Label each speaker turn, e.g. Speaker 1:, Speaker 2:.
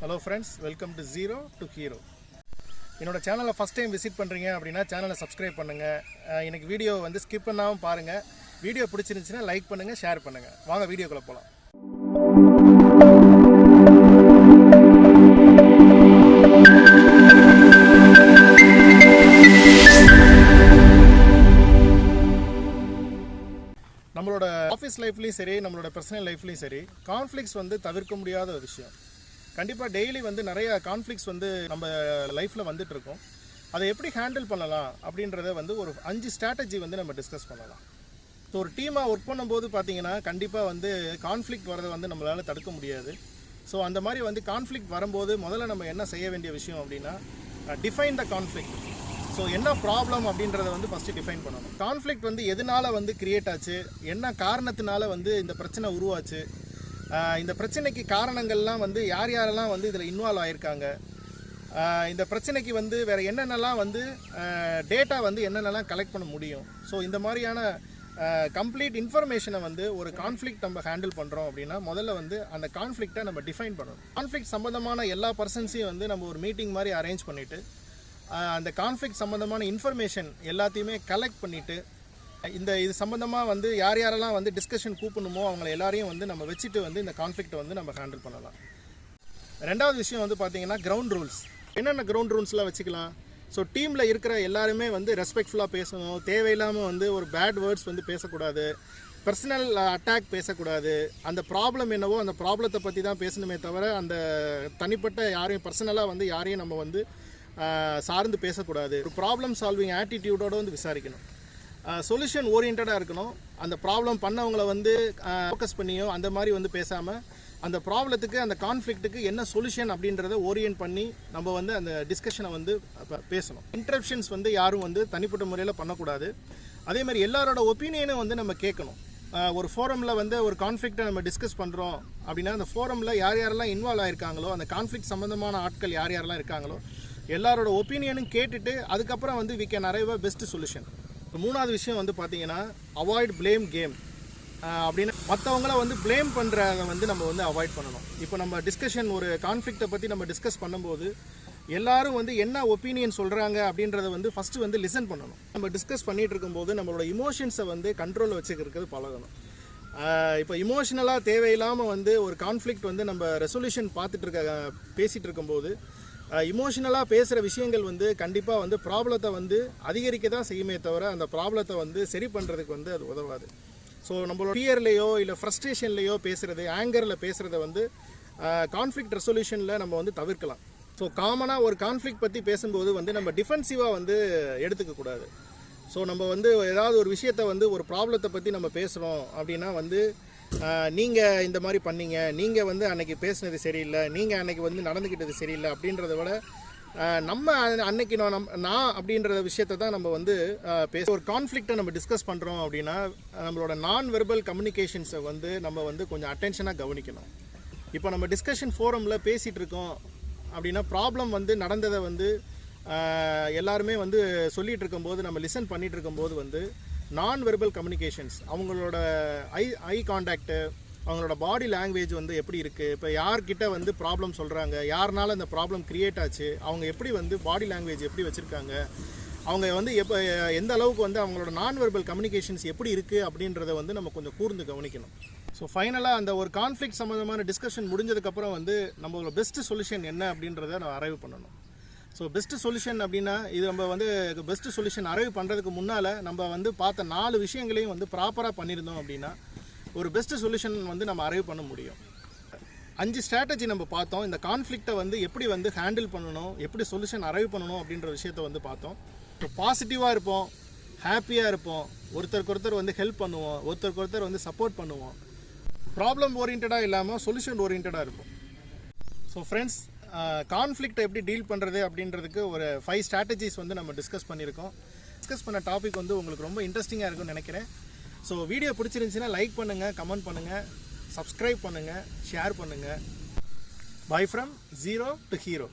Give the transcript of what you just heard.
Speaker 1: Hello friends, welcome to Zero to Hero. என்னோட சேனலை first time visit பண்ணுறீங்க அப்படின்னா சேனலை சப்ஸ்கிரைப் பண்ணுங்கள். எனக்கு வீடியோ வந்து ஸ்கிப் பண்ணாமல் பாருங்கள். வீடியோ பிடிச்சிருந்துச்சுன்னா லைக் பண்ணுங்கள், ஷேர் பண்ணுங்கள். வாங்க வீடியோக்குள்ளே போகலாம். நம்மளோட ஆஃபீஸ் லைஃப்லேயும் சரி, நம்மளோட பர்சனல் லைஃப்லேயும் சரி, கான்ஃப்ளிக்ஸ் வந்து தவிர்க்க முடியாத ஒரு விஷயம். கண்டிப்பாக டெய்லி வந்து நிறைய கான்ஃப்ளிக்ஸ் வந்து நம்ம லைஃப்பில் வந்துட்டு இருக்கோம். அதை எப்படி ஹேண்டில் பண்ணலாம் அப்படின்றத வந்து ஒரு 5 ஸ்ட்ராட்டஜி வந்து நம்ம டிஸ்கஸ் பண்ணலாம். ஸோ ஒரு டீமாக ஒர்க் பண்ணும்போது பார்த்தீங்கன்னா கண்டிப்பாக வந்து கான்ஃப்ளிக்ட் வரதை வந்து நம்மளால் தடுக்க முடியாது. ஸோ அந்த மாதிரி வந்து கான்ஃப்ளிக்ட் வரும்போது முதல்ல நம்ம என்ன செய்ய வேண்டிய விஷயம் அப்படின்னா, டிஃபைன் த கான்ஃப்ளிக்ட். ஸோ என்ன ப்ராப்ளம் அப்படின்றத வந்து ஃபஸ்ட்டு டிஃபைன் பண்ணணும். கான்ஃப்ளிக்ட் வந்து எதனால் வந்து கிரியேட் ஆச்சு, என்ன காரணத்தினால வந்து இந்த பிரச்சனை உருவாச்சு, இந்த பிரச்சனைக்கு காரணங்கள்லாம் வந்து யாரெல்லாம் வந்து இதில் இன்வால்வ் ஆகியிருக்காங்க, இந்த பிரச்சனைக்கு வந்து வேறு என்னென்னலாம் வந்து டேட்டா வந்து என்னென்னலாம் கலெக்ட் பண்ண முடியும். ஸோ இந்த மாதிரியான கம்ப்ளீட் இன்ஃபர்மேஷனை வந்து ஒரு கான்ஃப்ளிக்ட் நம்ம ஹேண்டில் பண்ணுறோம் அப்படின்னா முதல்ல வந்து அந்த கான்ஃப்ளிக்டை நம்ம டிஃபைன் பண்ணணும். கான்ஃப்ளிக்ட் சம்மந்தமான எல்லா பர்சன்ஸையும் வந்து நம்ம ஒரு மீட்டிங் மாதிரி அரேஞ்ச் பண்ணிவிட்டு அந்த கான்ஃப்ளிக்ட் சம்மந்தமான இன்ஃபர்மேஷன் எல்லாத்தையுமே கலெக்ட் பண்ணிவிட்டு இது சம்மந்தமாக வந்து யாரெல்லாம் வந்து டிஸ்கஷன் கூப்பிடணுமோ அவங்கள எல்லாரையும் வந்து நம்ம வச்சுட்டு வந்து இந்த கான்ஃப்ளிக்ட்டை வந்து நம்ம ஹேண்டில் பண்ணலாம். ரெண்டாவது விஷயம் வந்து பார்த்திங்கன்னா கிரவுண்ட் ரூல்ஸ். என்னென்ன கிரவுண்ட் ரூல்ஸ்லாம் வச்சுக்கலாம். ஸோ டீமில் இருக்கிற எல்லாருமே வந்து ரெஸ்பெக்ட்ஃபுல்லாக பேசணும். தேவையில்லாமல் வந்து ஒரு பேட் வேர்ட்ஸ் வந்து பேசக்கூடாது. பர்சனல் அட்டாக் பேசக்கூடாது. அந்த ப்ராப்ளம் என்னவோ அந்த ப்ராப்ளத்தை பற்றி தான் பேசணுமே தவிர அந்த தனிப்பட்ட யாரையும் பர்சனலாக வந்து யாரையும் நம்ம வந்து சார்ந்து பேசக்கூடாது. ஒரு ப்ராப்ளம் சால்விங் ஆட்டிடியூடோடு வந்து விசாரிக்கணும். சொல்யூஷன் ஓரியன்டாக இருக்கணும். அந்த ப்ராப்ளம் பண்ணவங்களை வந்து ஃபோக்கஸ் பண்ணியோ அந்த மாதிரி வந்து பேசாமல் அந்த ப்ராப்ளத்துக்கு அந்த கான்ஃப்ளிக்ட்டுக்கு என்ன சொல்யூஷன் அப்படின்றத ஓரியன்ட் பண்ணி நம்ம வந்து அந்த டிஸ்கஷனை வந்து பேசணும். இன்டரப்ஷன்ஸ் வந்து யாரும் வந்து தனிப்பட்ட முறையில் பண்ணக்கூடாது. அதே மாதிரி எல்லாரோட ஒப்பீனியனும் வந்து நம்ம கேட்கணும். ஒரு ஃபோரமில் வந்து ஒரு கான்ஃப்ளிக்ட்டை நம்ம டிஸ்கஸ் பண்ணுறோம் அப்படின்னா அந்த ஃபோரமில் யாரெல்லாம் இன்வால்வ் ஆகிருக்காங்களோ, அந்த கான்ஃப்ளிக்ட் சம்மந்தமான ஆட்கள் யாரெல்லாம் இருக்காங்களோ எல்லாரோட ஒப்பீனியனும் கேட்டுட்டு அதுக்கப்புறம் வந்து we can arrive a best solution. மூணாவது விஷயம் வந்து பார்த்தீங்கன்னா அவாய்ட் பிளேம் கேம். அப்படின்னு மற்றவங்கள வந்து பிளேம் பண்ணுறத வந்து நம்ம வந்து அவாய்ட் பண்ணணும். இப்போ நம்ம டிஸ்கஷன் ஒரு கான்ஃப்ளிக்ட்டை பற்றி நம்ம டிஸ்கஸ் பண்ணும்போது எல்லாரும் வந்து என்ன ஒப்பீனியன் சொல்கிறாங்க அப்படின்றத வந்து ஃபஸ்ட்டு வந்து லிசன் பண்ணணும். நம்ம டிஸ்கஸ் பண்ணிகிட்டு இருக்கும்போது நம்மளோட இமோஷன்ஸை வந்து கண்ட்ரோலில் வச்சுக்கிறது பழகணும். இப்போ இமோஷனலாக தேவையில்லாமல் வந்து ஒரு கான்ஃப்ளிக்ட் வந்து நம்ம ரெசல்யூஷன் பேசிகிட்டு இருக்கும்போது இமோஷனலாக பேசுகிற விஷயங்கள் வந்து கண்டிப்பாக வந்து ப்ராப்ளத்தை வந்து அதிகரிக்க தான் செய்யுமே தவிர அந்த ப்ராப்ளத்தை வந்து சரி பண்ணுறதுக்கு வந்து அது உதவாது. ஸோ நம்மளோட ஃபியர்லேயோ இல்லை ஃப்ரஸ்ட்ரேஷன்லேயோ பேசுகிறது, ஆங்கரில் பேசுகிறத வந்து கான்ஃப்ளிக்ட் ரெசல்யூஷனில் நம்ம வந்து தவிர்க்கலாம். ஸோ காமனாக ஒரு கான்ஃப்ளிக்ட் பற்றி பேசும்போது வந்து நம்ம டிஃபென்சிவாக வந்து எடுத்துக்கக்கூடாது. ஸோ நம்ம வந்து ஏதாவது ஒரு விஷயத்தை வந்து ஒரு ப்ராப்ளத்தை பற்றி நம்ம பேசுகிறோம் அப்படின்னா வந்து நீங்கள் இந்த மாதிரி பண்ணீங்க, நீங்கள் வந்து அன்றைக்கி பேசுனது சரியில்லை, நீங்கள் அன்றைக்கி வந்து நடந்துக்கிட்டது சரியில்லை அப்படின்றத விட நம்ம அன்னைக்கு நான் அப்படின்ற விஷயத்தை தான் நம்ம வந்து ஒரு கான்ஃப்ளிக்ட்டை நம்ம டிஸ்கஸ் பண்ணுறோம் அப்படின்னா நம்மளோட நான் வெர்பல் கம்யூனிகேஷன்ஸை வந்து நம்ம வந்து கொஞ்சம் அட்டென்ஷனாக கவனிக்கணும். இப்போ நம்ம டிஸ்கஷன் ஃபோரமில் பேசிகிட்டு இருக்கோம் அப்படின்னா ப்ராப்ளம் வந்து நடந்ததை வந்து எல்லாருமே வந்து சொல்லிகிட்டு இருக்கும்போது நம்ம லிசன் பண்ணிகிட்டு இருக்கும்போது வந்து நான் வெர்பல் கம்யூனிகேஷன்ஸ், அவங்களோட ஐ கான்டாக்டு, அவங்களோட பாடி லாங்குவேஜ் வந்து எப்படி இருக்குது, இப்போ யார்கிட்ட வந்து ப்ராப்ளம் சொல்கிறாங்க, யாருனால இந்த ப்ராப்ளம் க்ரியேட் ஆச்சு, அவங்க எப்படி வந்து பாடி லாங்குவேஜ் எப்படி வச்சுருக்காங்க, அவங்க வந்து எந்த அளவுக்கு வந்து அவங்களோட நான் வெர்பல் கம்யூனிகேஷன்ஸ் எப்படி இருக்குது அப்படின்றத வந்து நம்ம கொஞ்சம் கூர்ந்து கவனிக்கணும். ஸோ ஃபைனலாக அந்த ஒரு கான்ஃப்ளிக்ட் சம்மந்தமான டிஸ்கஷன் முடிஞ்சதுக்கப்புறம் வந்து நம்மளோட பெஸ்ட்டு சொல்யூஷன் என்ன அப்படின்றத நம்ம அரைவ் பண்ணணும். ஸோ பெஸ்ட்டு சொல்யூஷன் அப்படின்னா இது நம்ம வந்து பெஸ்ட்டு சொல்யூஷன் அரைவ் பண்ணுறதுக்கு முன்னால் நம்ம வந்து பார்த்த 4 விஷயங்களையும் வந்து ப்ராப்பராக பண்ணியிருந்தோம் அப்படின்னா ஒரு பெஸ்ட்டு சொல்யூஷன் வந்து நம்ம அரைவ் பண்ண முடியும். 5 ஸ்ட்ராட்டஜி நம்ம பார்த்தோம். இந்த கான்ஃப்ளிக்ட்டை வந்து எப்படி வந்து ஹேண்டில் பண்ணணும், எப்படி சொல்யூஷன் அரைவ் பண்ணணும் அப்படின்ற விஷயத்தை வந்து பார்த்தோம். ஸோ பாசிட்டிவாக இருப்போம், ஹாப்பியாக இருப்போம், ஒருத்தருக்கு வந்து ஹெல்ப் பண்ணுவோம், ஒருத்தருக்கு வந்து சப்போர்ட் பண்ணுவோம், ப்ராப்ளம் ஓரியன்டாக இல்லாமல் சொல்யூஷன் ஓரியன்டாக இருப்போம். ஸோ ஃப்ரெண்ட்ஸ், கான்ஃப்ளிக்ட்டை எப்படி டீல் பண்ணுறது அப்படின்றதுக்கு ஒரு 5 ஸ்ட்ராட்டஜிஸ் வந்து நம்ம டிஸ்கஸ் பண்ணியிருக்கோம். டிஸ்கஸ் பண்ண டாபிக் வந்து உங்களுக்கு ரொம்ப இன்ட்ரெஸ்டிங்காக இருக்கும்னு நினைக்கிறேன். ஸோ வீடியோ பிடிச்சிருந்துச்சின்னா லைக் பண்ணுங்கள், கமெண்ட் பண்ணுங்கள், சப்ஸ்கிரைப் பண்ணுங்கள், ஷேர் பண்ணுங்கள். By from zero to hero.